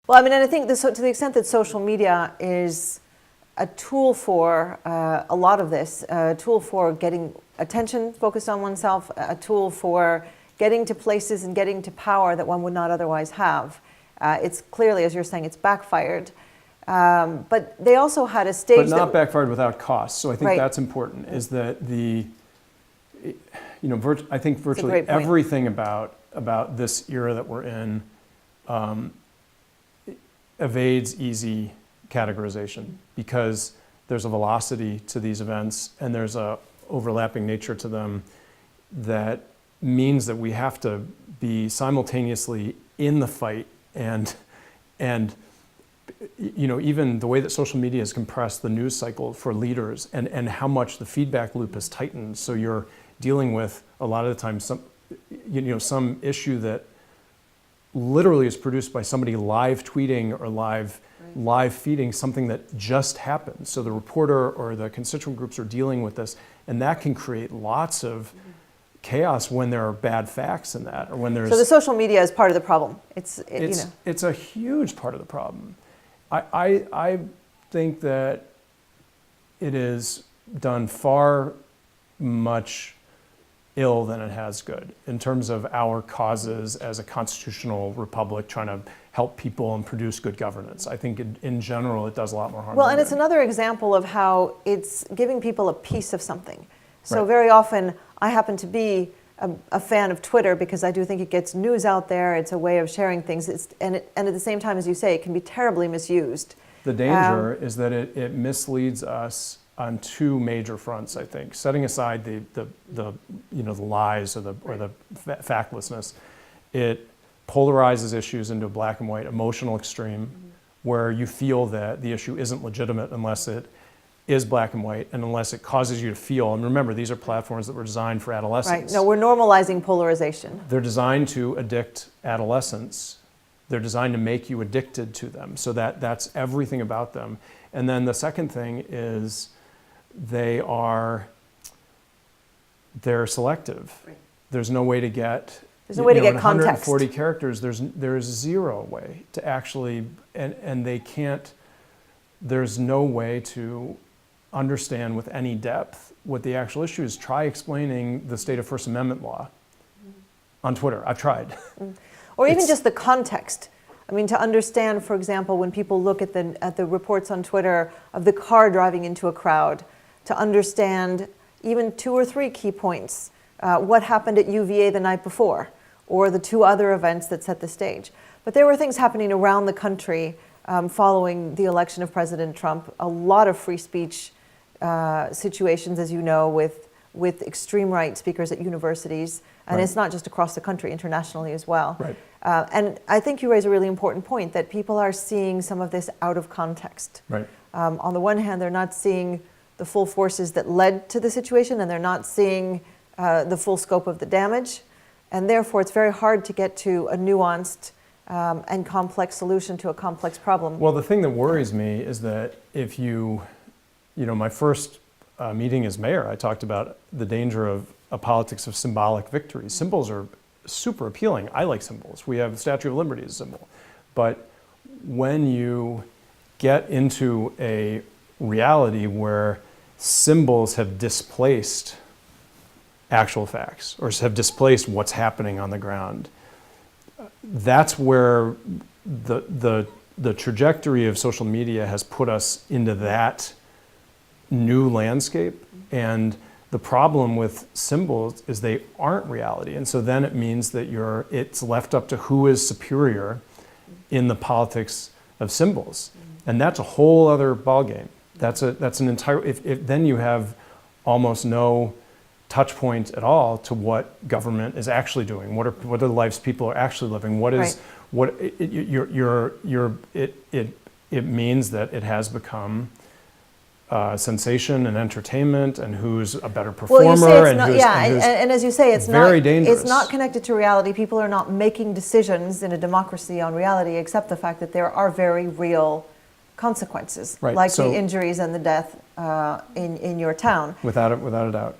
Well, I mean, and I think to the extent that social media is a tool for a lot of this, a tool for getting attention focused on oneself, a tool for getting to places and getting to power that one would not otherwise have. It's clearly, as you're saying, it's backfired. But they also had a stage but not backfired without cost. So I think right. that's important, is that I think virtually everything about this era that we're in evades easy categorization, because there's a velocity to these events and there's a overlapping nature to them that means that we have to be simultaneously in the fight and even the way that social media has compressed the news cycle for leaders and how much the feedback loop has tightened. So you're dealing with a lot of the time some issue that literally is produced by somebody live tweeting or live feeding something that just happened. So the reporter or the constituent groups are dealing with this, and that can create lots of chaos when there are bad facts in that, or when there's. So the social media is part of the problem. It's a huge part of the problem. I think that it is done far much ill than it has good in terms of our causes as a constitutional republic trying to help people and produce good governance. I think in general it does a lot more harm. Well, than and good. it's another example of how it's giving people a piece of something. So Right. very often I happen to be a fan of Twitter because I do think it gets news out there. It's a way of sharing things. And at the same time, as you say, it can be terribly misused. The danger is that it misleads us on two major fronts, I think. Setting aside the lies or the factlessness, it polarizes issues into a black and white emotional extreme, where you feel that the issue isn't legitimate unless it is black and white and unless it causes you to feel. And remember, these are platforms that were designed for adolescents. Right. No, we're normalizing polarization. They're designed to addict adolescents. They're designed to make you addicted to them. So that's everything about them. And then the second thing is they're selective. Right. There's no way to get. There's no way to get context. 140 characters. There's zero way to actually, and they can't. There's no way to understand with any depth what the actual issue is. Try explaining the state of First Amendment law on Twitter. I've tried. Or even just the context. I mean, to understand, for example, when people look at the reports on Twitter of the car driving into a crowd, to understand even 2 or 3 key points. What happened at UVA the night before, or the 2 other events that set the stage. But there were things happening around the country following the election of President Trump. A lot of free speech situations, as you know, with extreme right speakers at universities. And Right. It's not just across the country, internationally as well. Right. And I think you raise a really important point, that people are seeing some of this out of context. Right. On the one hand, they're not seeing the full forces that led to the situation, and they're not seeing the full scope of the damage. And therefore, it's very hard to get to a nuanced and complex solution to a complex problem. Well, the thing that worries me is that if my first meeting as mayor, I talked about the danger of a politics of symbolic victories. Symbols are super appealing. I like symbols. We have the Statue of Liberty as a symbol. But when you get into a reality where symbols have displaced actual facts or have displaced what's happening on the ground, that's where the trajectory of social media has put us into that new landscape. And the problem with symbols is they aren't reality. And so then it means that it's left up to who is superior in the politics of symbols. And that's a whole other ballgame. That's an entire, if then you have almost no touch point at all to what government is actually doing. What are the lives people are actually living? What is, right. It means that it has become sensation and entertainment, and who's a better performer. Well, you say it's not, and as you say, it's very not dangerous. It's not connected to reality. People are not making decisions in a democracy on reality, except the fact that there are very real consequences, Right. like So, the injuries and the death in your town. Without a doubt.